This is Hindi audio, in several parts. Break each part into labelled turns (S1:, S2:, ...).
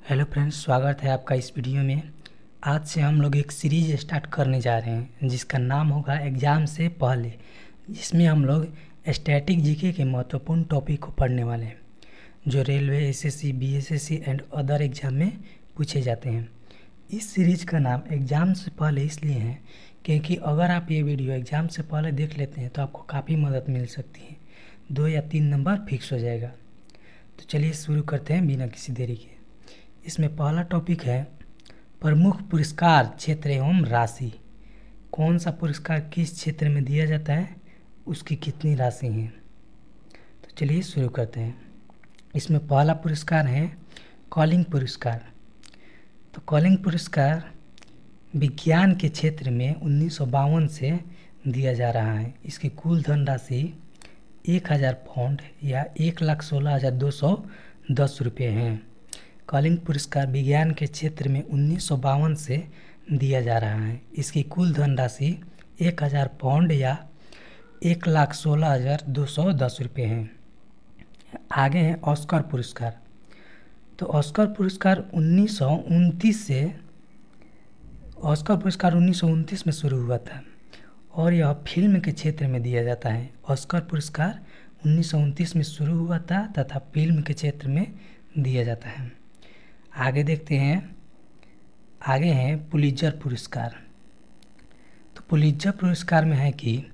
S1: हेलो फ्रेंड्स, स्वागत है आपका इस वीडियो में। आज से हम लोग एक सीरीज स्टार्ट करने जा रहे हैं जिसका नाम होगा एग्ज़ाम से पहले, जिसमें हम लोग स्टैटिक जीके के महत्वपूर्ण टॉपिक को पढ़ने वाले हैं जो railway, SSC, BSSC and other exam में पूछे जाते हैं। इस सीरीज का नाम एग्ज़ाम से पहले इसलिए है क्योंकि अगर आप ये वीडियो एग्ज़ाम से पहले देख लेते हैं तो आपको काफ़ी मदद मिल सकती है। 2 या 3 नंबर फिक्स हो जाएगा। तो चलिए शुरू करते हैं बिना किसी देरी के। इसमें पहला टॉपिक है प्रमुख पुरस्कार क्षेत्र एवं राशि। कौन सा पुरस्कार किस क्षेत्र में दिया जाता है, उसकी कितनी राशि है। तो चलिए शुरू करते हैं। इसमें पहला पुरस्कार है कॉलिंग पुरस्कार। तो कॉलिंग पुरस्कार विज्ञान के क्षेत्र में 1952 से दिया जा रहा है। इसकी कुल धनराशि 1000 पाउंड या 1,16,210 रुपये हैं। कॉलिंग पुरस्कार विज्ञान के क्षेत्र में 1952 से दिया जा रहा है। इसकी कुल धनराशि 1000 पाउंड या 1,16,210 रुपये हैं। आगे है ऑस्कर पुरस्कार। तो ऑस्कर पुरस्कार 1929 में शुरू हुआ था और यह फिल्म के क्षेत्र में दिया जाता है। ऑस्कर पुरस्कार 1929 में शुरू हुआ था तथा फिल्म के क्षेत्र में दिया जाता है। आगे देखते हैं। आगे हैं पुलित्जर पुरस्कार। तो पुलित्जर पुरस्कार में है कि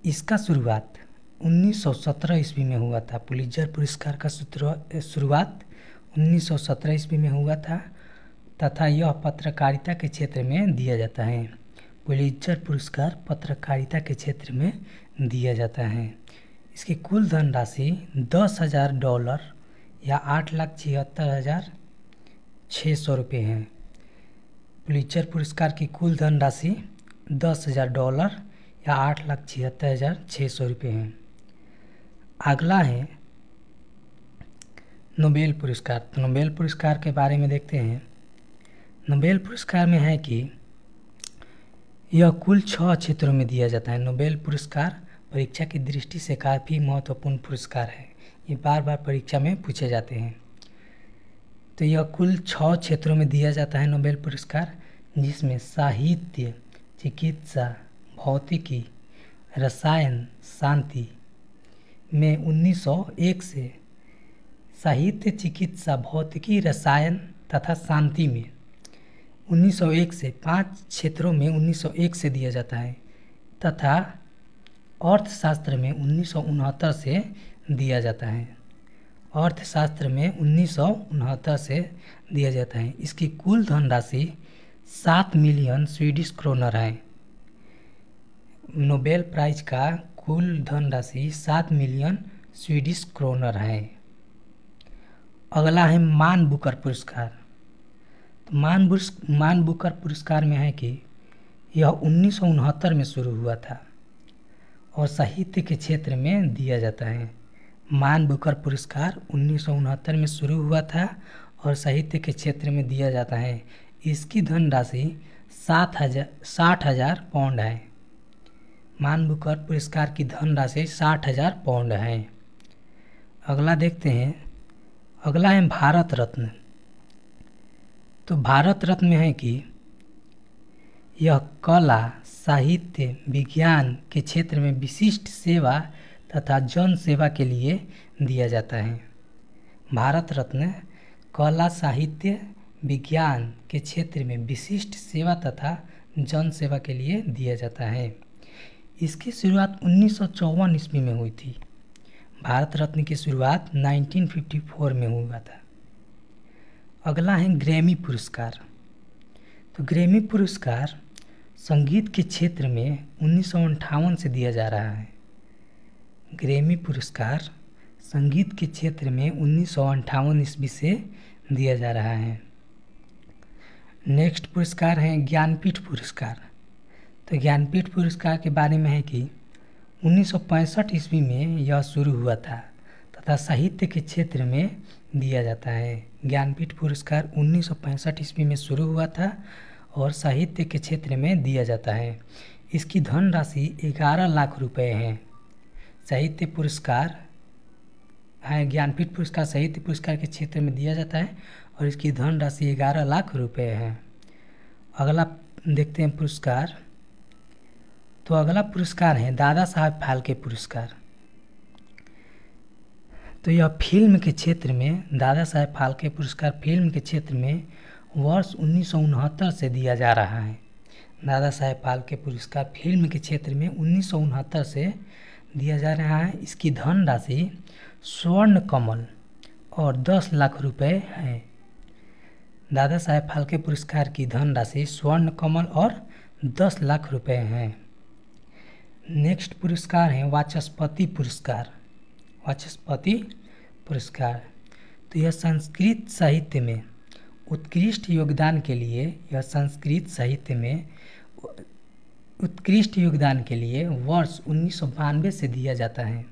S1: इसका शुरुआत 1917 ईस्वी में हुआ था। पुलित्जर पुरस्कार का शुरुआत 1917 ईस्वी में हुआ था तथा यह पत्रकारिता के क्षेत्र में दिया जाता है। पुलित्जर पुरस्कार पत्रकारिता के क्षेत्र में दिया जाता है। इसकी कुल धनराशि $10,000 या 8,76,600 रुपये हैं। पुलित्जर पुरस्कार की कुल धनराशि $10,000 या 8,76,600 रुपये हैं। अगला है नोबेल पुरस्कार। तो नोबेल पुरस्कार के बारे में देखते हैं। नोबेल पुरस्कार में है कि यह कुल 6 क्षेत्रों में दिया जाता है। नोबेल पुरस्कार परीक्षा की दृष्टि से काफ़ी महत्वपूर्ण पुरस्कार है। ये बार बार परीक्षा में पूछे जाते हैं। तो यह कुल 6 क्षेत्रों में दिया जाता है नोबेल पुरस्कार, जिसमें साहित्य, चिकित्सा, भौतिकी, रसायन, शांति में 1901 से, साहित्य, चिकित्सा, भौतिकी, रसायन तथा शांति में 1901 से 5 क्षेत्रों में 1901 से दिया जाता है तथा अर्थशास्त्र में 1969 से दिया जाता है। अर्थशास्त्र में 1969 से दिया जाता है। इसकी कुल धनराशि 7 मिलियन स्वीडिश क्रोनर है। नोबेल प्राइज का कुल धनराशि 7 मिलियन स्वीडिश क्रोनर है। अगला है मान बुकर पुरस्कार। तो मान बुकर पुरस्कार में है कि यह 1969 में शुरू हुआ था और साहित्य के क्षेत्र में दिया जाता है। मान बुकर पुरस्कार 1969 में शुरू हुआ था और साहित्य के क्षेत्र में दिया जाता है। इसकी धनराशि 60,000 पाउंड है। मान बुकर पुरस्कार की धनराशि 60,000 पाउंड है। अगला देखते हैं। अगला है भारत रत्न। तो भारत रत्न में है कि यह कला, साहित्य, विज्ञान के क्षेत्र में विशिष्ट सेवा तथा जन सेवा के लिए दिया जाता है। भारत रत्न कला, साहित्य, विज्ञान के क्षेत्र में विशिष्ट सेवा तथा जन सेवा के लिए दिया जाता है। इसकी शुरुआत 1954 ईस्वी में हुई थी। भारत रत्न की शुरुआत 1954 में हुआ था। अगला है ग्रैमी पुरस्कार। तो ग्रैमी पुरस्कार संगीत के क्षेत्र में 1958 से दिया जा रहा है। ग्रैमी पुरस्कार संगीत के क्षेत्र में 1958 ईस्वी से दिया जा रहा है। नेक्स्ट पुरस्कार है ज्ञानपीठ पुरस्कार। तो ज्ञानपीठ पुरस्कार के बारे में है कि 1965 ईस्वी में यह शुरू हुआ था तथा साहित्य के क्षेत्र में दिया जाता है। ज्ञानपीठ पुरस्कार 1965 ईस्वी में शुरू हुआ था और साहित्य के क्षेत्र में दिया जाता है। इसकी धनराशि 11 लाख रुपए है। साहित्य पुरस्कार है। ज्ञानपीठ पुरस्कार साहित्य पुरस्कार के क्षेत्र में दिया जाता है और इसकी धनराशि 11 लाख रुपए है। अगला देखते हैं पुरस्कार। तो अगला पुरस्कार है दादा साहब फाल्के पुरस्कार। तो यह फिल्म के क्षेत्र में दादा साहब फाल्के पुरस्कार फिल्म के क्षेत्र में वर्ष 1969 से दिया जा रहा है। दादा साहब फाल्के पुरस्कार फिल्म के क्षेत्र में 1969 से दिया जा रहा है। इसकी धनराशि स्वर्ण कमल और 10 लाख रुपए है। दादा साहब फाल्के पुरस्कार की धनराशि स्वर्ण कमल और 10 लाख रुपए हैं। नेक्स्ट पुरस्कार है वाचस्पति पुरस्कार। वाचस्पति पुरस्कार तो यह संस्कृत साहित्य में उत्कृष्ट योगदान के लिए वर्ष 1992 से दिया जाता है।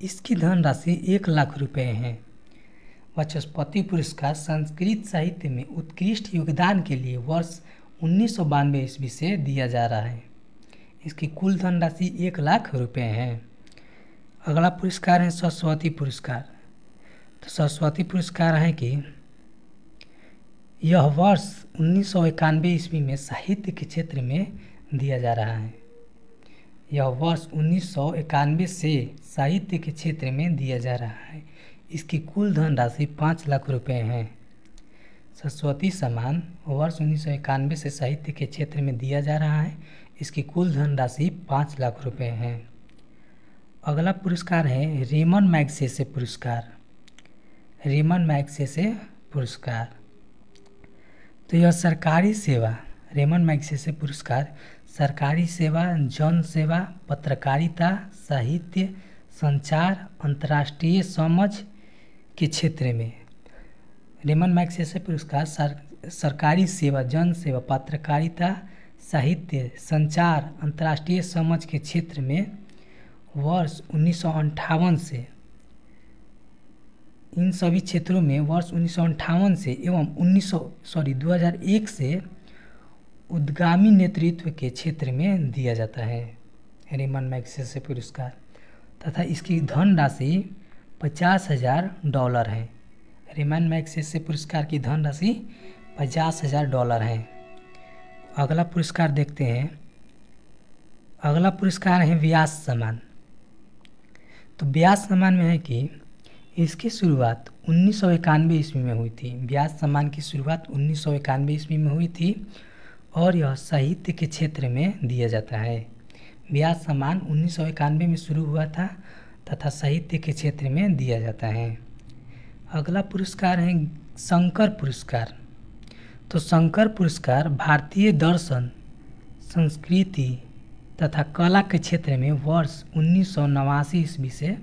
S1: इसकी धनराशि 1 लाख रुपए है। वाचस्पति पुरस्कार संस्कृत साहित्य में उत्कृष्ट योगदान के लिए वर्ष 1992 ईस्वी से दिया जा रहा है। इसकी कुल धनराशि 1 लाख रुपए है। अगला पुरस्कार है सरस्वती पुरस्कार। तो सरस्वती पुरस्कार है कि यह वर्ष 1991 ईस्वी में साहित्य के क्षेत्र में दिया जा रहा है। यह वर्ष 1991 से साहित्य के क्षेत्र में दिया जा रहा है। इसकी कुल धनराशि 5 लाख रुपए है। सरस्वती सम्मान वर्ष 1991 से साहित्य के क्षेत्र में दिया जा रहा है। इसकी कुल धनराशि 5 लाख रुपए है। अगला पुरस्कार है रेमन मैग्सेसे पुरस्कार। रेमन मैग्सेसे पुरस्कार तो यह सरकारी सेवा रेमन मैग्सेसे पुरस्कार सरकारी सेवा, जन सेवा, पत्रकारिता, साहित्य, संचार, अंतर्राष्ट्रीय समझ के क्षेत्र में रेमन मैग्सेसे पुरस्कार सरकारी सेवा, जन सेवा, पत्रकारिता, साहित्य, संचार, अंतर्राष्ट्रीय समझ के क्षेत्र में वर्ष 1958 से इन सभी क्षेत्रों में वर्ष 1958 से एवं 2001 से उद्गामी नेतृत्व के क्षेत्र में दिया जाता है रेमन मैग्सेसे पुरस्कार तथा इसकी धनराशि $50,000 है। रेमन मैग्सेसे पुरस्कार की धनराशि $50,000 है। अगला पुरस्कार देखते हैं। अगला पुरस्कार है व्यास सम्मान। तो व्यास सम्मान में है कि इसकी शुरुआत 1991 ईस्वी में हुई थी। व्यास सम्मान की शुरुआत 1991 ईस्वी में हुई थी और यह साहित्य के क्षेत्र में दिया जाता है। व्यास सम्मान 1991 में शुरू हुआ था तथा साहित्य के क्षेत्र में दिया जाता है। अगला पुरस्कार है शंकर पुरस्कार। तो शंकर पुरस्कार भारतीय दर्शन, संस्कृति तथा कला के क्षेत्र में वर्ष 1989 ईस्वी से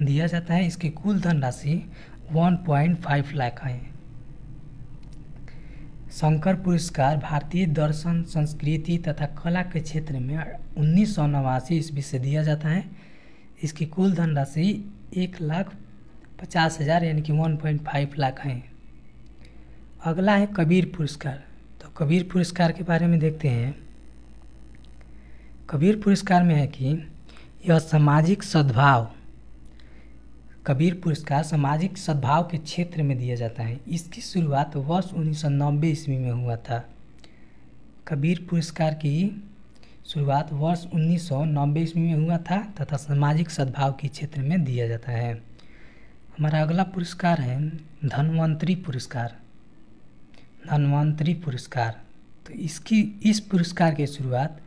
S1: दिया जाता है। इसकी कुल धनराशि 1.5 लाख है। शंकर पुरस्कार भारतीय दर्शन, संस्कृति तथा कला के क्षेत्र में 1989 ईस्वी से दिया जाता है। इसकी कुल धनराशि 1,50,000 यानी कि 1.5 लाख है। अगला है कबीर पुरस्कार। तो कबीर पुरस्कार के बारे में देखते हैं। कबीर पुरस्कार में है कि यह सामाजिक सद्भाव, कबीर पुरस्कार सामाजिक सद्भाव के क्षेत्र में दिया जाता है। इसकी शुरुआत वर्ष 1990 ईस्वी में हुआ था। कबीर पुरस्कार की शुरुआत वर्ष 1990 ईस्वी में हुआ था तथा सामाजिक सद्भाव के क्षेत्र में दिया जाता है। हमारा अगला पुरस्कार है धन्वंतरी पुरस्कार। धन्वंतरी पुरस्कार तो इस पुरस्कार की शुरुआत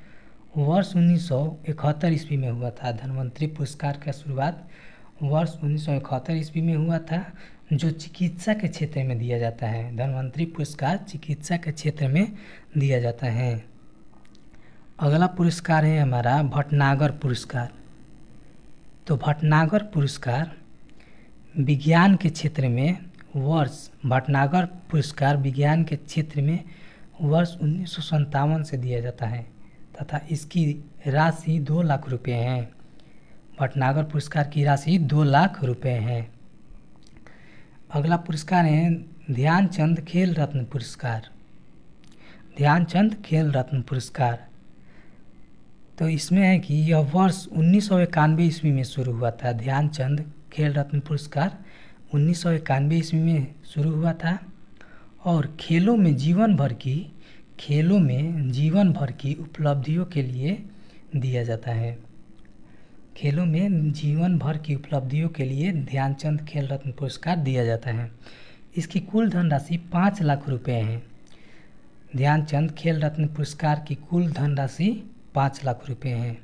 S1: वर्ष 1971 ईस्वी में हुआ था। धन्वंतरी पुरस्कार का शुरुआत वर्ष 1971 ईस्वी में हुआ था, जो चिकित्सा के क्षेत्र में दिया जाता है। धन्वंतरी पुरस्कार चिकित्सा के क्षेत्र में दिया जाता है। अगला पुरस्कार है हमारा भटनागर पुरस्कार। तो भटनागर पुरस्कार विज्ञान के क्षेत्र में भटनागर पुरस्कार विज्ञान के क्षेत्र में वर्ष 1957 से दिया जाता है तथा इसकी राशि 2 लाख रुपए है। भटनागर पुरस्कार की राशि 2 लाख रुपए है। अगला पुरस्कार है ध्यानचंद खेल रत्न पुरस्कार। ध्यानचंद खेल रत्न पुरस्कार तो इसमें है कि यह वर्ष 1991 ईस्वी में शुरू हुआ था। ध्यानचंद खेल रत्न पुरस्कार 1991 ईस्वी में शुरू हुआ था और खेलों में जीवन भर की उपलब्धियों के लिए दिया जाता है। खेलों में जीवन भर की उपलब्धियों के लिए ध्यानचंद खेल रत्न पुरस्कार दिया जाता है। इसकी कुल धनराशि 5 लाख रुपए है। ध्यानचंद खेल रत्न पुरस्कार की कुल धनराशि 5 लाख रुपए है।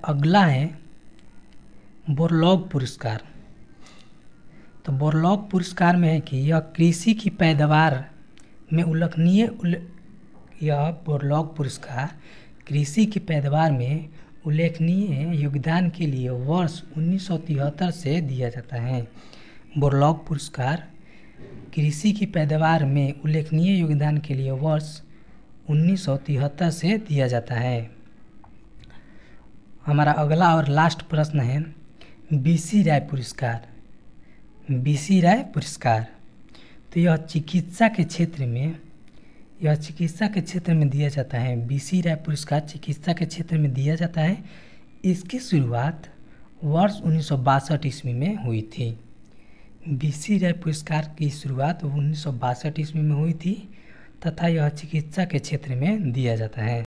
S1: अगला है बोरलॉग पुरस्कार। तो बोरलॉग पुरस्कार में है कि यह कृषि की पैदावार में बोरलॉग पुरस्कार कृषि की पैदावार में उल्लेखनीय योगदान के लिए वर्ष 1973 से दिया जाता है। बोरलॉग पुरस्कार कृषि की पैदावार में उल्लेखनीय योगदान के लिए वर्ष 1973 से दिया जाता है। हमारा अगला और लास्ट प्रश्न है बीसी राय पुरस्कार। बीसी राय पुरस्कार तो यह चिकित्सा के क्षेत्र में दिया जाता है। बीसी राय पुरस्कार चिकित्सा के क्षेत्र में दिया जाता है। इसकी शुरुआत वर्ष 1962 ईस्वी में हुई थी। बीसी राय पुरस्कार की शुरुआत 1962 ईस्वी में हुई थी तथा यह चिकित्सा के क्षेत्र में दिया जाता है।